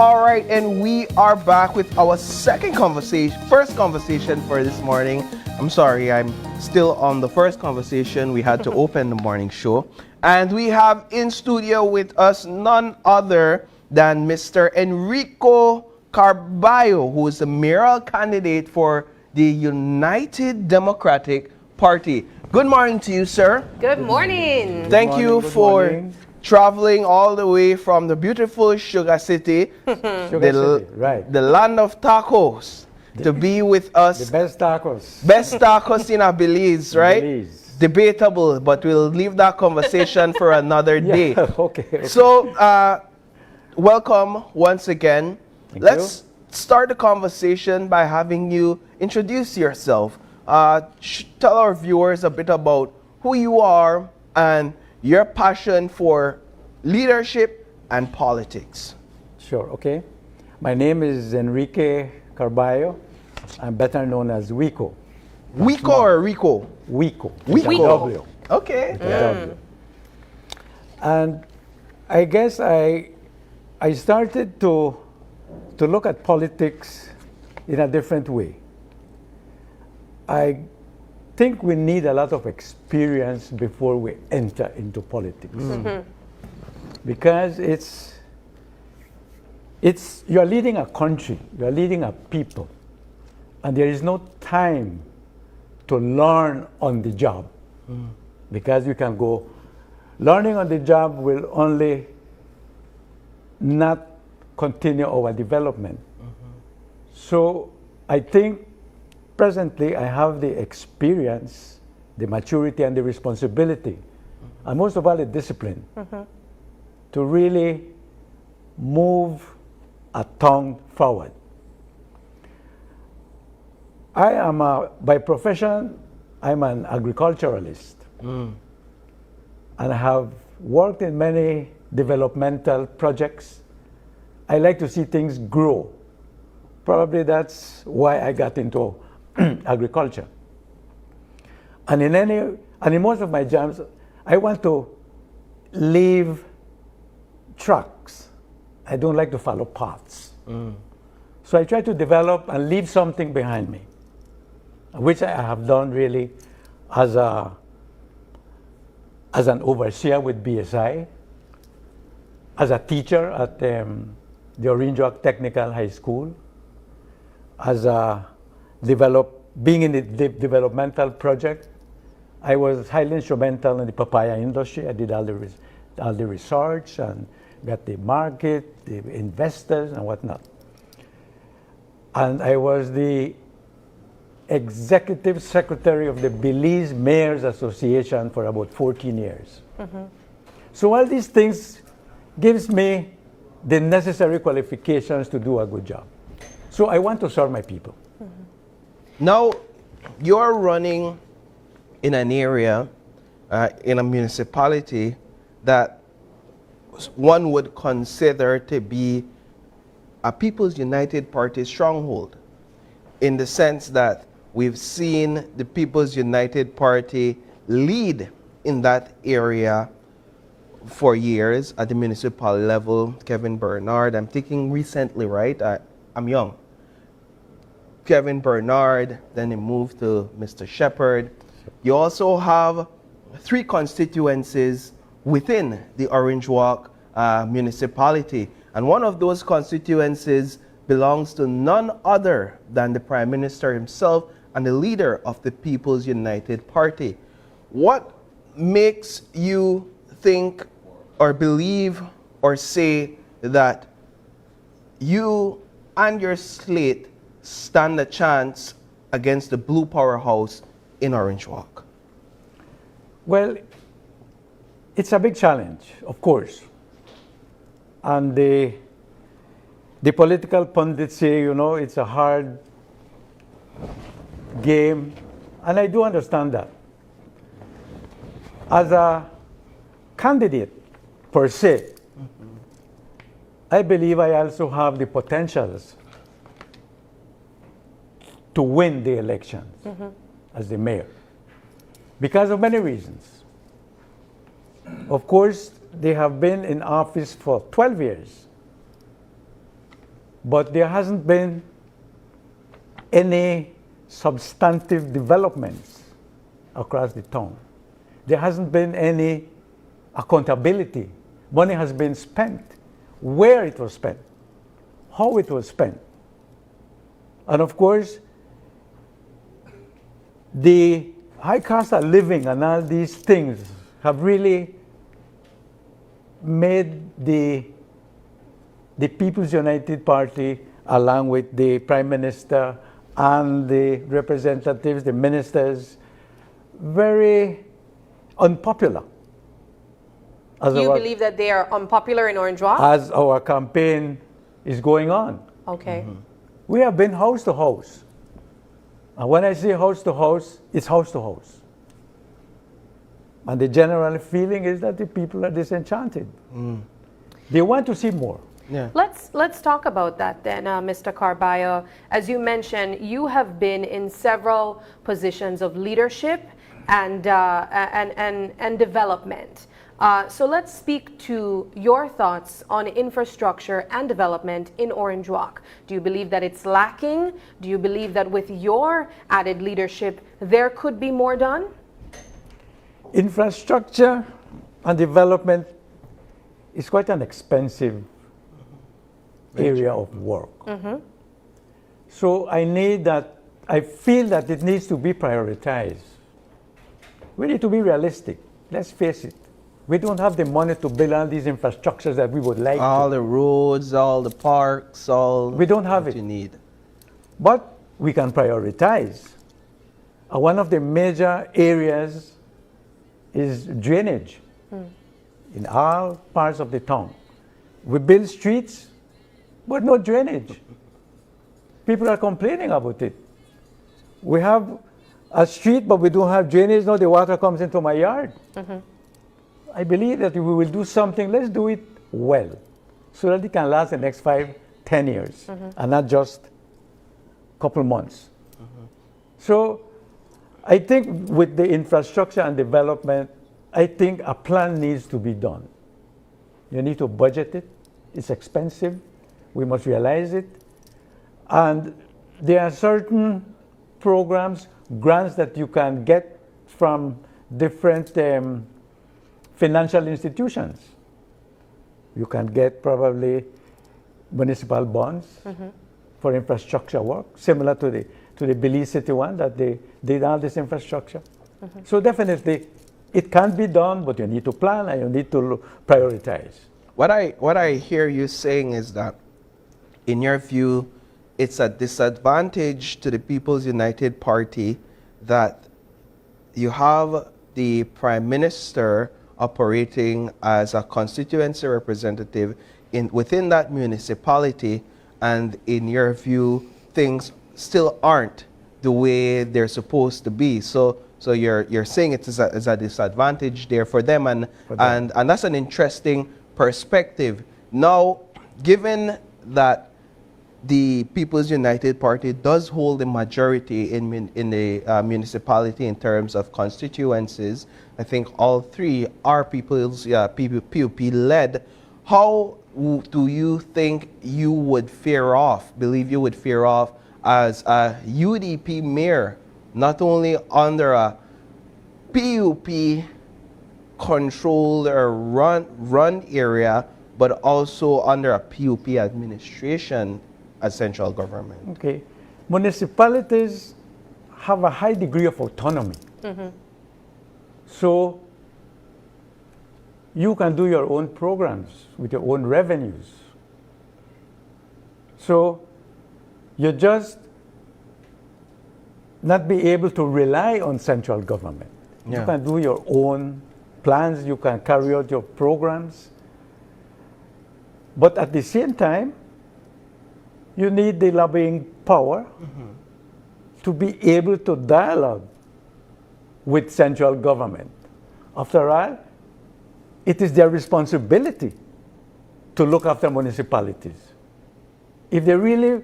All right, and we are back with our first conversation for this morning. I'm sorry, I'm still on the first conversation. We had to open the morning show. And we have in studio with us none other than Mr. Enrique Carballo, who is the mayoral candidate for the United Democratic Party. Good morning to you, sir. Good morning. Thank you for traveling all the way from the beautiful Sugar City, right. the land of tacos, to be with us. The best tacos. Best tacos in Belize, right? Belize. Debatable, but we'll leave that conversation for another day. Okay. So, welcome once again. Let's start the conversation by having you introduce yourself. Tell our viewers a bit about who you are and your passion for leadership and politics. Sure, okay. My name is Enrique Carballo. I'm better known as Wico. Wico or Rico? Wico. Wico. Okay. And I guess I started to look at politics in a different way. I think we need a lot of experience before we enter into politics. Because you're leading a country, you're leading a people, and there is no time to learn on the job. Because you can go, learning on the job will only not continue our development. So I think presently I have the experience, the maturity and the responsibility, and most of all the discipline to really move a town forward. I am by profession, I'm an agriculturalist. And I have worked in many developmental projects. I like to see things grow. Probably that's why I got into agriculture. And in most of my jobs, I want to leave tracks. I don't like to follow paths. So I try to develop and leave something behind me, which I have done really as an overseer with BSI, as a teacher at the Orinjoak Technical High School, as being in the developmental project. I was highly instrumental in the papaya industry. I did all the research and got the market, the investors and whatnot. And I was the executive secretary of the Belize Mayors Association for about 14 years. So all these things gives me the necessary qualifications to do a good job. So I want to serve my people. Now, you're running in an area, in a municipality that one would consider to be a People's United Party stronghold, in the sense that we've seen the People's United Party lead in that area for years at the municipal level. Kevin Bernard, I'm thinking recently, right? I'm young. Kevin Bernard, then he moved to Mr. Shepherd. You also have 3 constituencies within the Orange Walk municipality. And one of those constituencies belongs to none other than the Prime Minister himself and the leader of the People's United Party. What makes you think or believe or say that you and your slate stand a chance against the Blue Powerhouse in Orange Walk? Well, it's a big challenge, of course. And the political pundits say, it's a hard game, and I do understand that. As a candidate per se, I believe I also have the potentials to win the elections as the mayor, because of many reasons. Of course, they have been in office for 12 years. but there hasn't been any substantive developments across the town. There hasn't been any accountability. Money has been spent, where it was spent, how it was spent. And of course, the high cost of living and all these things have really made the People's United Party, along with the Prime Minister and the representatives, the ministers, very unpopular. You believe that they are unpopular in Orange Walk? As our campaign is going on. Okay. We have been house to house. And when I say house to house, it's house to house. And the general feeling is that the people are disenchanted. They want to see more. Yeah. Let's talk about that then, Mr. Carballo. As you mentioned, you have been in several positions of leadership and development. So let's speak to your thoughts on infrastructure and development in Orange Walk. Do you believe that it's lacking? Do you believe that with your added leadership, there could be more done? Infrastructure and development is quite an expensive area of work. So I feel that it needs to be prioritized. We need to be realistic. Let's face it. We don't have the money to build all these infrastructures that we would like All the roads, all the parks, all We don't have what it. you need. But we can prioritize. One of the major areas is drainage in all parts of the town. We build streets, but no drainage. People are complaining about it. We have a street, but we don't have drainage. Now the water comes into my yard. I believe that if we will do something, let's do it well, so that it can last the next 5, 10 years, and not just a couple months. So I think with the infrastructure and development, I think a plan needs to be done. You need to budget it. It's expensive. We must realize it. And there are certain programs, grants that you can get from different financial institutions. You can get probably municipal bonds for infrastructure work, similar to the Belize City one that they did all this infrastructure. So definitely, it can be done, but you need to plan and you need to prioritize. What I hear you saying is that, in your view, it's a disadvantage to the People's United Party that you have the Prime Minister operating as a constituency representative within that municipality, and in your view, things still aren't the way they're supposed to be. So you're saying it is a disadvantage there for them, and that's an interesting perspective. Now, given that the People's United Party does hold a majority in the municipality in terms of constituencies, I think all three are PUP led. How do you think you would fare off, as a UDP mayor, not only under a PUP controlled or run area, but also under a PUP administration as central government? Okay. Municipalities have a high degree of autonomy. So you can do your own programs with your own revenues. So you just not be able to rely on central government. Yeah. You can do your own plans, you can carry out your programs. But at the same time, you need the lobbying power to be able to dialogue with central government. After all, it is their responsibility to look after municipalities. If they really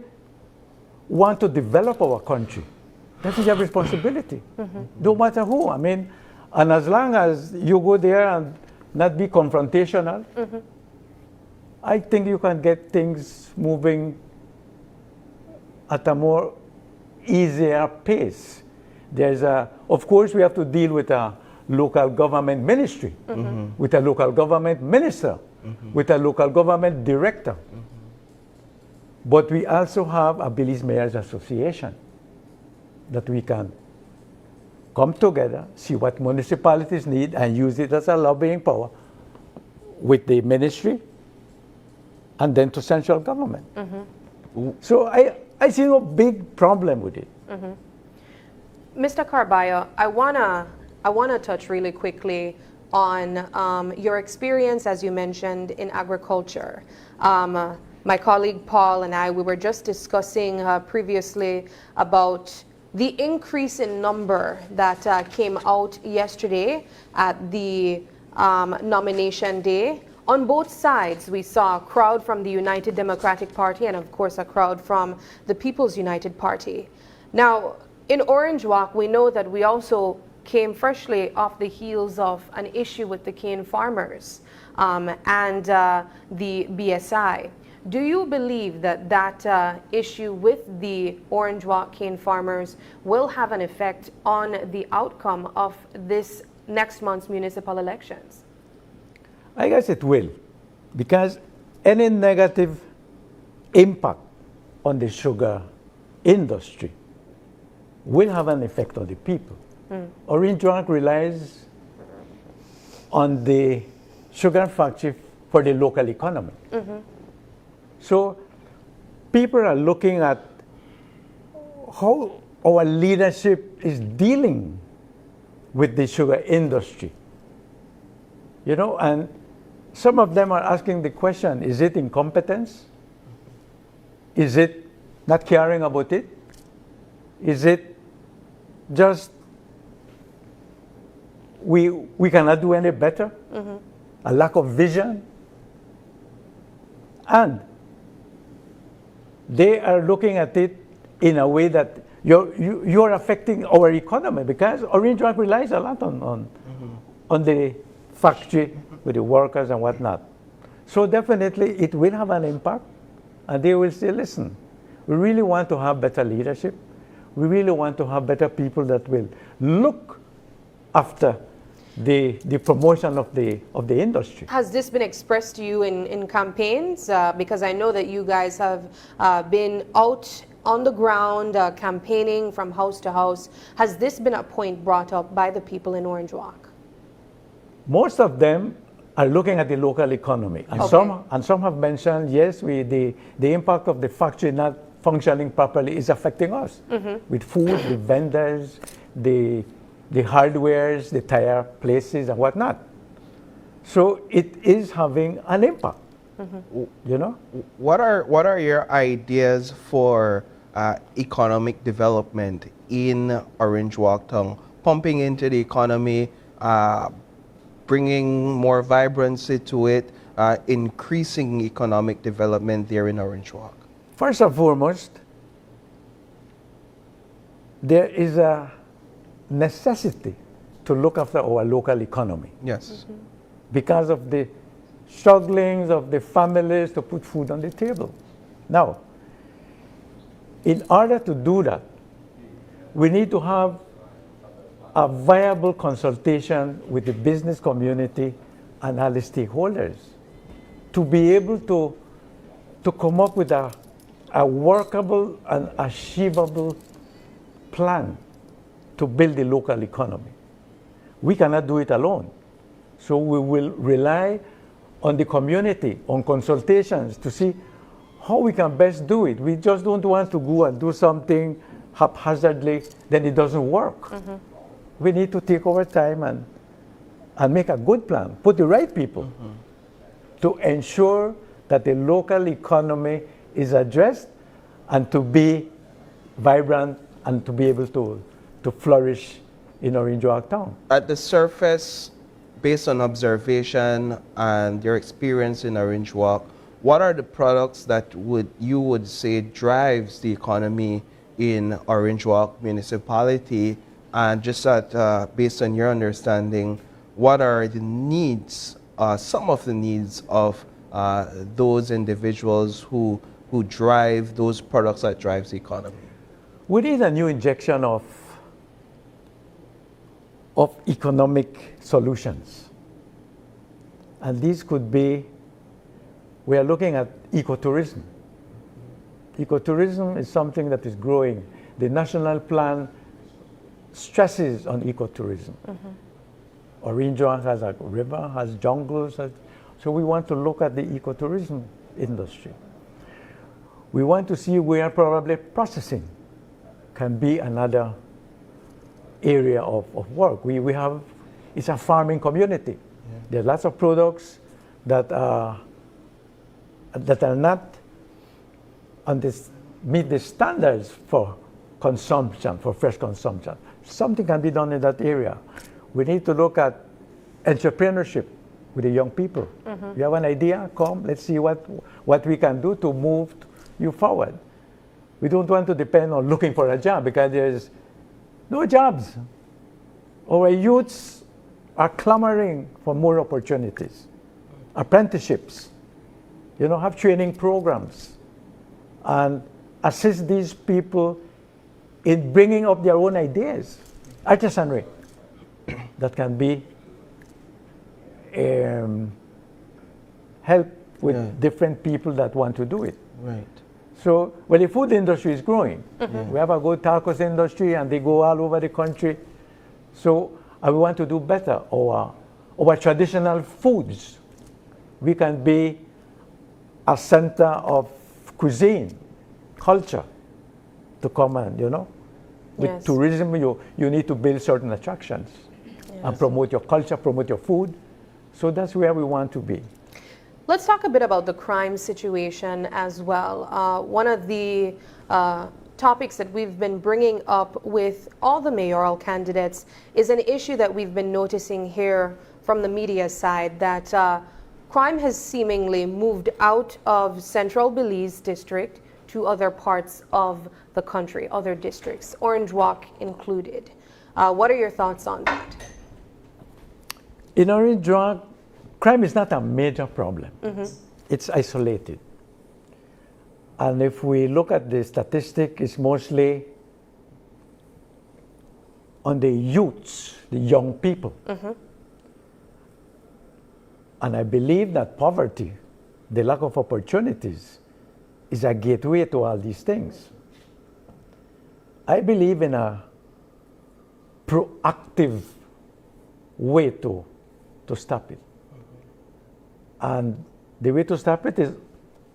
want to develop our country, that is their responsibility. No matter who. I mean, and as long as you go there and not be confrontational, I think you can get things moving at a more easier pace. Of course, we have to deal with a local government ministry, with a local government minister, with a local government director. But we also have a Belize Mayors Association that we can come together, see what municipalities need, and use it as a lobbying power with the ministry and then to central government. So I see no big problem with it. Mr. Carballo, I wanna touch really quickly on your experience, as you mentioned, in agriculture. My colleague Paul and I, we were just discussing previously about the increase in number that came out yesterday at the nomination day. On both sides, we saw a crowd from the United Democratic Party and, of course, a crowd from the People's United Party. Now, in Orange Walk, we know that we also came freshly off the heels of an issue with the cane farmers and the BSI. Do you believe that that issue with the Orange Walk cane farmers will have an effect on the outcome of this next month's municipal elections? I guess it will, because any negative impact on the sugar industry will have an effect on the people. Orange Walk relies on the sugar factory for the local economy. So people are looking at how our leadership is dealing with the sugar industry. You know, and some of them are asking the question, is it incompetence? Is it not caring about it? Is it just we cannot do any better? A lack of vision? And they are looking at it in a way that you're affecting our economy, because Orange Walk relies a lot on the factory with the workers and whatnot. So definitely it will have an impact, and they will say, listen, we really want to have better leadership. We really want to have better people that will look after the promotion of the industry. Has this been expressed to you in campaigns? Because I know that you guys have been out on the ground campaigning from house to house. Has this been a point brought up by the people in Orange Walk? Most of them are looking at the local economy, and some have mentioned, yes, the impact of the factory not functioning properly is affecting us with food, the vendors, the hardwares, the tire places, and whatnot. So it is having an impact. You know, what are your ideas for economic development in Orange Walk Town, pumping into the economy, bringing more vibrancy to it, increasing economic development there in Orange Walk? First and foremost, there is a necessity to look after our local economy. Yes. Because of the strugglings of the families to put food on the table. Now, in order to do that, we need to have a viable consultation with the business community and other stakeholders to be able to come up with a workable and achievable plan to build the local economy. We cannot do it alone. So we will rely on the community, on consultations to see how we can best do it. We just don't want to go and do something haphazardly, then it doesn't work. We need to take our time and make a good plan, put the right people to ensure that the local economy is addressed and to be vibrant and to be able to flourish in Orange Walk Town. At the surface, based on observation and your experience in Orange Walk, what are the products that you would say drives the economy in Orange Walk municipality? And just based on your understanding, what are the needs, some of the needs of those individuals who who drive those products that drives the economy? We need a new injection of economic solutions. And these could be, we are looking at ecotourism. Ecotourism is something that is growing. The national plan stresses on ecotourism. Orange has a river, has jungles. So we want to look at the ecotourism industry. We want to see where probably processing can be another area of work. We have, it's a farming community. Yeah. There are lots of products that are not on this, meet the standards for consumption, for fresh consumption. Something can be done in that area. We need to look at entrepreneurship with the young people. You have an idea? Come, let's see what we can do to move you forward. We don't want to depend on looking for a job because there's no jobs. Our youths are clamoring for more opportunities, apprenticeships, have training programs, and assist these people in bringing up their own ideas, artisanry, that can be help with different people that want to do it. Right. So, well, the food industry is growing. We have a good tacos industry, and they go all over the country. So, we want to do better. Our traditional foods, we can be a center of cuisine, culture, to come and, with tourism, you need to build certain attractions and promote your culture, promote your food. So that's where we want to be. Let's talk a bit about the crime situation as well. One of the topics that we've been bringing up with all the mayoral candidates is an issue that we've been noticing here from the media side, that crime has seemingly moved out of central Belize district to other parts of the country, other districts, Orange Walk included. What are your thoughts on that? In Orange Walk, crime is not a major problem. It's isolated. And if we look at the statistic, it's mostly on the youths, the young people. And I believe that poverty, the lack of opportunities, is a gateway to all these things. I believe in a proactive way to stop it. And the way to stop it is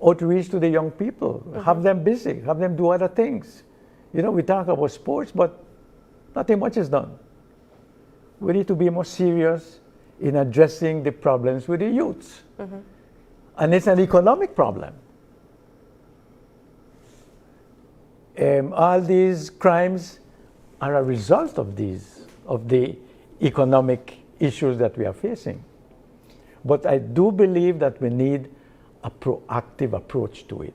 outreach to the young people. Have them busy, have them do other things. We talk about sports, but nothing much is done. We need to be more serious in addressing the problems with the youths. And it's an economic problem. All these crimes are a result of the economic issues that we are facing. But I do believe that we need a proactive approach to it.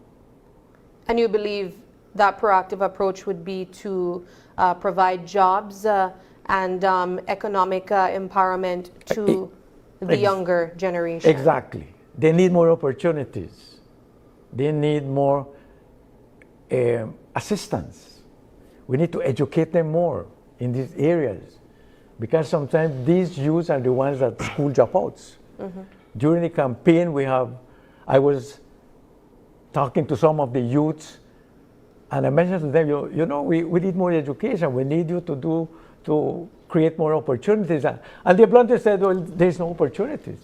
And you believe that proactive approach would be to provide jobs and economic empowerment to the younger generation? Exactly. They need more opportunities. They need more assistance. We need to educate them more in these areas, because sometimes these youths are the ones that school dropouts. During the campaign, I was talking to some of the youths, and I mentioned to them, we need more education. We need you to create more opportunities. And they bluntly said, well, there's no opportunities.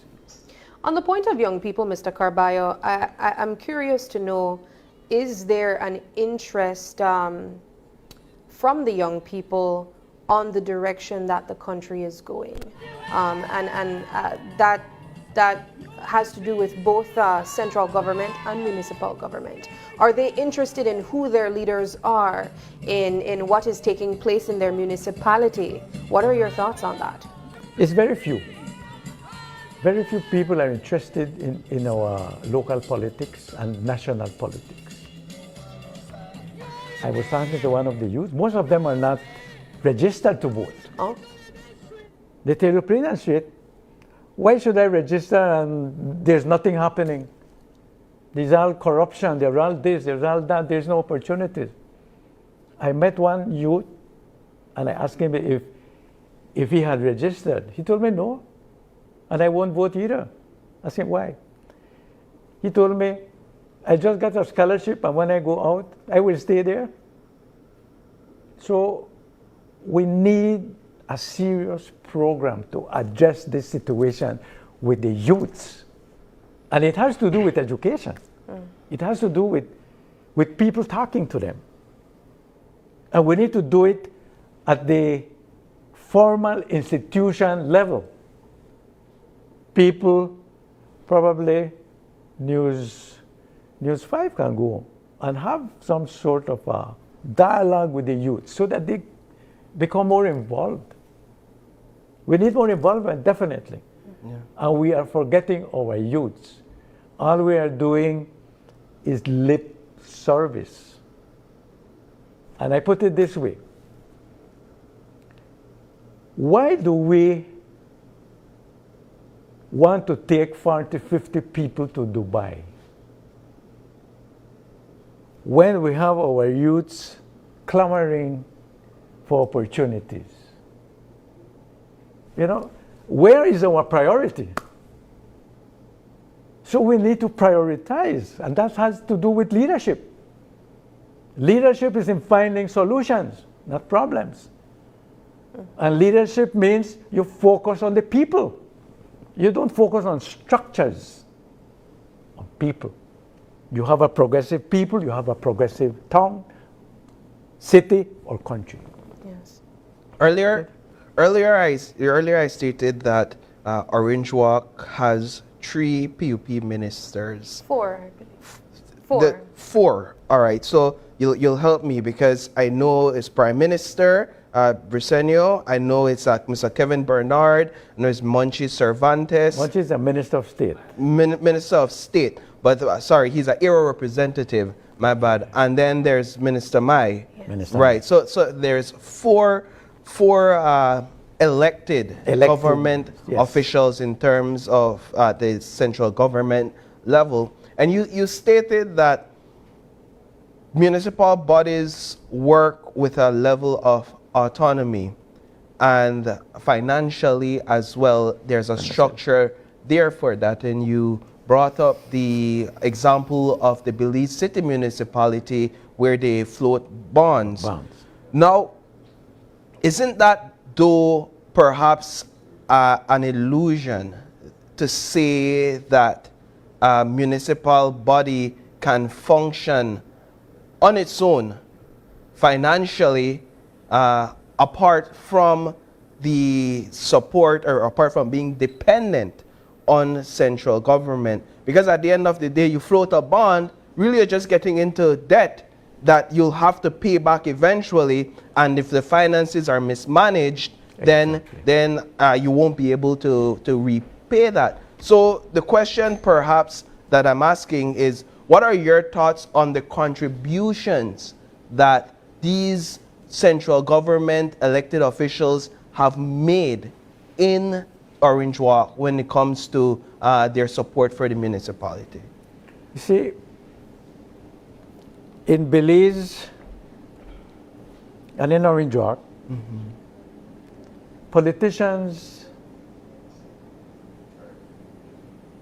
On the point of young people, Mr. Carballo, I'm curious to know, is there an interest from the young people on the direction that the country is going? That has to do with both central government and municipal government. Are they interested in who their leaders are, in what is taking place in their municipality? What are your thoughts on that? It's very few. Very few people are interested in our local politics and national politics. I was talking to one of the youth. Most of them are not registered to vote. Oh. They tell you plain and straight, why should I register and there's nothing happening? There's all corruption, there's all this, there's all that, there's no opportunities. I met one youth and I asked him if he had registered. He told me no, and I won't vote either. I said, why? He told me, I just got a scholarship and when I go out, I will stay there. So we need a serious program to address this situation with the youths. And it has to do with education. It has to do with people talking to them. And we need to do it at the formal institution level. People, probably News 5 can go and have some sort of a dialogue with the youth so that they become more involved. We need more involvement, definitely. Yeah. And we are forgetting our youths. All we are doing is lip service. And I put it this way. Why do we want to take 40, 50 people to Dubai when we have our youths clamoring for opportunities? You know, where is our priority? So we need to prioritize, and that has to do with leadership. Leadership is in finding solutions, not problems. And leadership means you focus on the people. You don't focus on structures, on people. You have a progressive people, you have a progressive town, city, or country. Yes. Earlier I stated that Orange Walk has 3 PUP ministers. 4, I believe. 4. 4. All right. So you'll help me because I know it's Prime Minister Briceño. I know it's Mr. Kevin Bernard. I know it's Monchi Cervantes. Monchi is a Minister of State. Minister of State. But sorry, he's an era representative. My bad. And then there's Minister Mai. Yes. Minister. Right. So there's four elected government officials in terms of the central government level. And you stated that municipal bodies work with a level of autonomy and financially as well. There's a structure there for that. And you brought up the example of the Belize City Municipality where they float bonds. Now, isn't that though perhaps an illusion to say that a municipal body can function on its own financially apart from the support or apart from being dependent on central government? Because at the end of the day, you float a bond, really you're just getting into debt that you'll have to pay back eventually, and if the finances are mismanaged, then you won't be able to repay that. So the question perhaps that I'm asking is, what are your thoughts on the contributions that these central government elected officials have made in Orange Walk when it comes to their support for the municipality? You see, in Belize and in Orange Walk, politicians,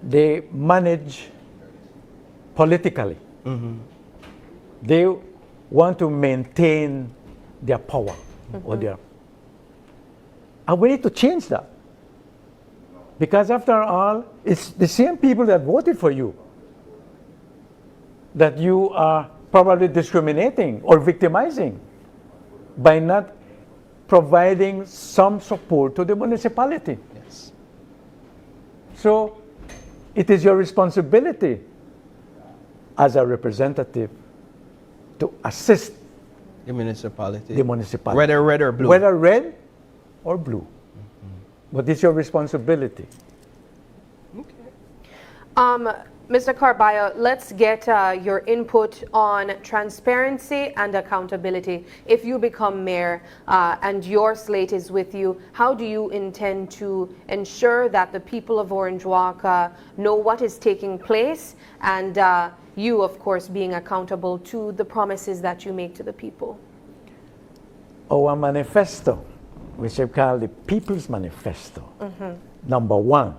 they manage politically. They want to maintain their power or their, and we need to change that. Because after all, it's the same people that voted for you that you are probably discriminating or victimizing by not providing some support to the municipality. Yes. So it is your responsibility as a representative to assist the municipality. Whether red or blue. Whether red or blue. But it's your responsibility. Okay. Mr. Carballo, let's get your input on transparency and accountability. If you become mayor and your slate is with you, how do you intend to ensure that the people of Orange Walk know what is taking place and you, of course, being accountable to the promises that you make to the people? Our manifesto, which I call the People's Manifesto, number one,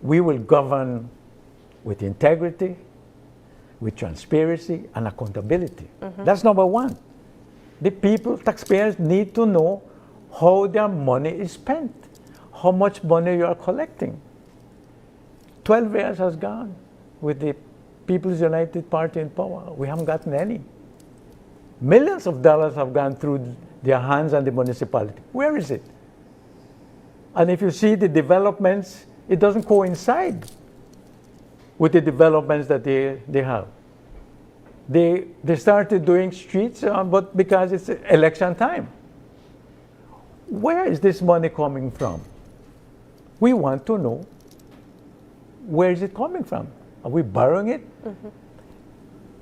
we will govern with integrity, with transparency and accountability. That's number one. The people, taxpayers, need to know how their money is spent, how much money you are collecting. 12 years has gone with the People's United Party in power. We haven't gotten any. Millions of dollars have gone through their hands and the municipality. Where is it? And if you see the developments, it doesn't coincide with the developments that they have. They started doing streets, but because it's election time. Where is this money coming from? We want to know, where is it coming from? Are we borrowing it?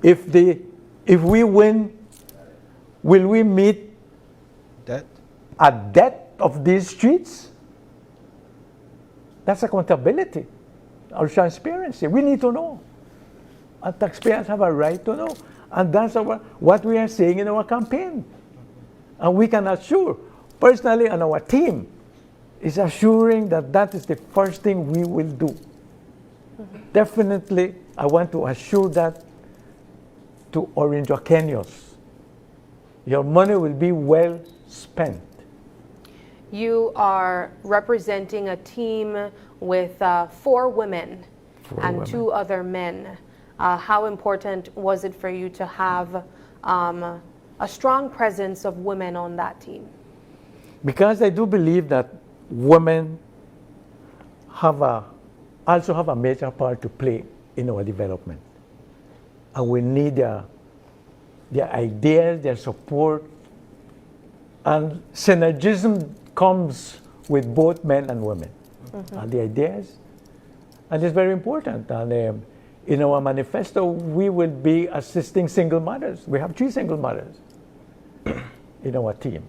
If we win, will we meet Debt? a debt of these streets? That's accountability or transparency. We need to know. And taxpayers have a right to know. And that's what we are saying in our campaign. And we can assure, personally, and our team is assuring that that is the first thing we will do. Definitely, I want to assure that to Orange Kenyans. Your money will be well spent. You are representing a team with 4 women and 2 other men. How important was it for you to have a strong presence of women on that team? Because I do believe that women also have a major part to play in our development. And we need their ideas, their support, and synergism comes with both men and women. And the ideas, and it's very important. And in our manifesto, we will be assisting single mothers. We have 3 single mothers in our team.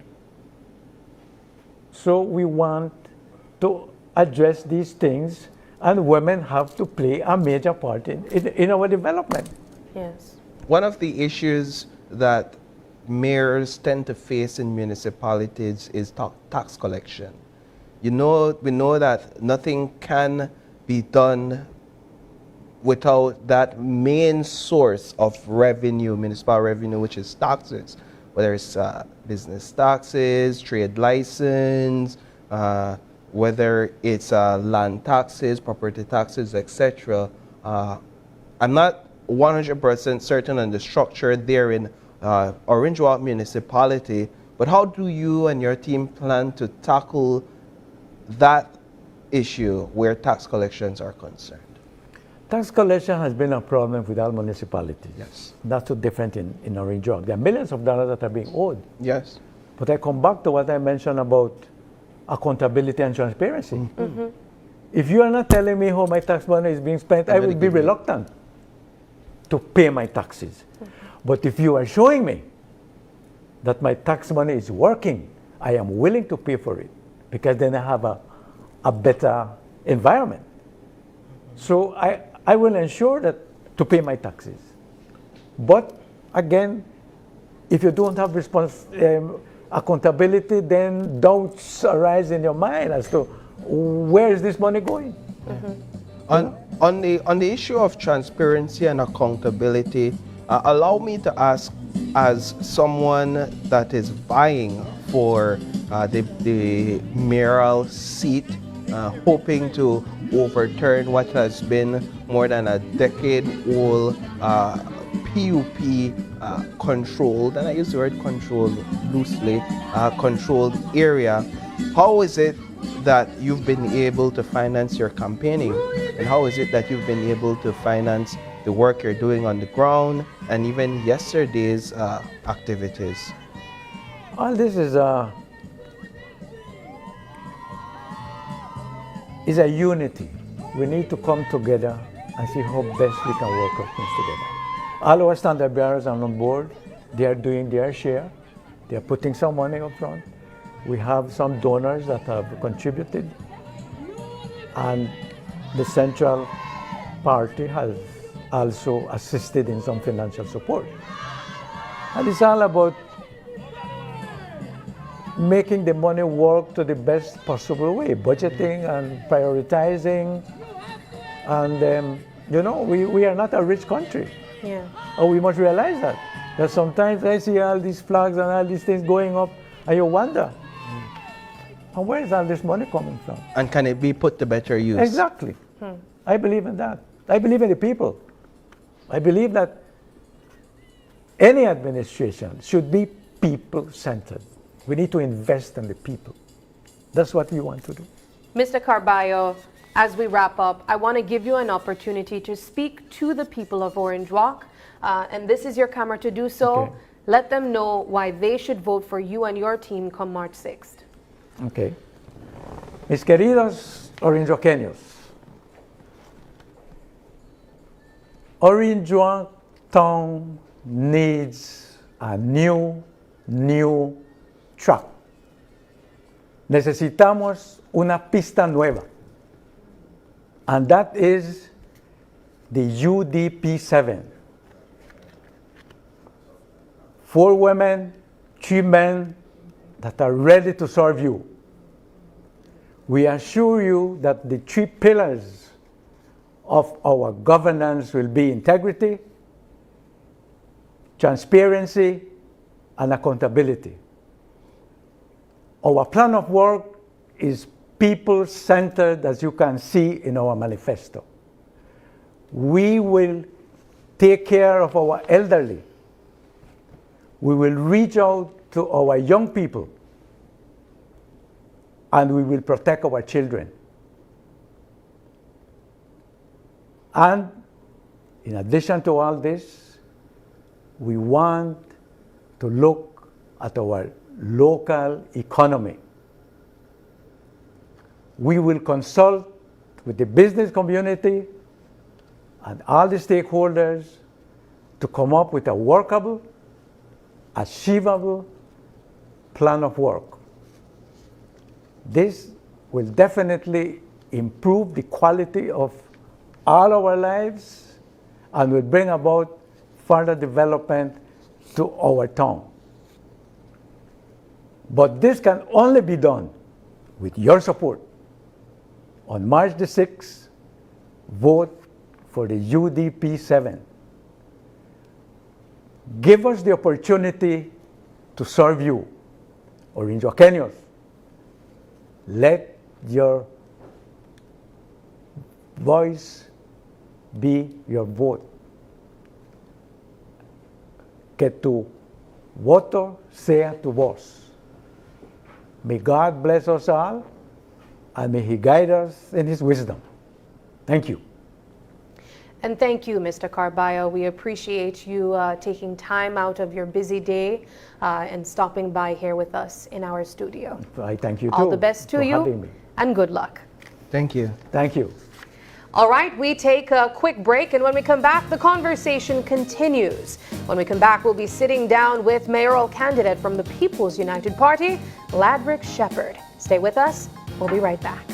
So we want to address these things, and women have to play a major part in our development. Yes. One of the issues that mayors tend to face in municipalities is tax collection. We know that nothing can be done without that main source of revenue, municipal revenue, which is taxes, whether it's business taxes, trade license, whether it's land taxes, property taxes, etc. I'm not 100% certain on the structure there in Orange Walk municipality, but how do you and your team plan to tackle that issue where tax collections are concerned? Tax collection has been a problem with all municipalities. Yes. Not so different in Orange Walk. There are millions of dollars that are being owed. Yes. But I come back to what I mentioned about accountability and transparency. If you are not telling me how my tax money is being spent, I will be reluctant to pay my taxes. But if you are showing me that my tax money is working, I am willing to pay for it, because then I have a better environment. So I will ensure that to pay my taxes. But again, if you don't have accountability, then doubts arise in your mind as to where is this money going. On the issue of transparency and accountability, allow me to ask, as someone that is vying for the mayoral seat, hoping to overturn what has been more than a decade-old PUP controlled, and I use the word controlled loosely, controlled area. How is it that you've been able to finance your campaigning, and how is it that you've been able to finance the work you're doing on the ground and even yesterday's activities? All this is a unity we need to come together and see how best we can work out things together. All our standard bearers are on board. They are doing their share. They are putting some money up front. We have some donors that have contributed. And the Central Party has also assisted in some financial support. And it's all about making the money work to the best possible way, budgeting and prioritizing. And, we are not a rich country. Yeah. Oh, we must realize that. That sometimes I see all these flags and all these things going up, and you wonder, and where is all this money coming from? And can it be put to better use? Exactly. I believe in that. I believe in the people. I believe that any administration should be people-centered. We need to invest in the people. That's what we want to do. Mr. Carballo, as we wrap up, I want to give you an opportunity to speak to the people of Orange Walk, and this is your camera to do so. Okay. Let them know why they should vote for you and your team come March 6th. Okay. Mis queridos orinjoqueños, Orange Walk town needs a new track. Necesitamos una pista nueva. And that is the UDP 7. 4 women, 3 men that are ready to serve you. We assure you that the 3 pillars of our governance will be integrity, transparency, and accountability. Our plan of work is people-centered, as you can see in our manifesto. We will take care of our elderly. We will reach out to our young people, and we will protect our children. And in addition to all this, we want to look at our local economy. We will consult with the business community and all the stakeholders to come up with a workable, achievable plan of work. This will definitely improve the quality of all our lives and will bring about further development to our town. But this can only be done with your support. On March the 6th, vote for the UDP 7. Give us the opportunity to serve you, Orinjoqueños. Let your voice be your vote. Que tu voto sea tu voz. May God bless us all, and may He guide us in His wisdom. Thank you. And thank you, Mr. Carballo. We appreciate you taking time out of your busy day and stopping by here with us in our studio. I thank you too. All the best to for you, having me. and good luck. Thank you. Thank you. All right, we take a quick break, and when we come back, the conversation continues. When we come back, we'll be sitting down with mayoral candidate from the People's United Party, Ladrick Shepherd. Stay with us. We'll be right back.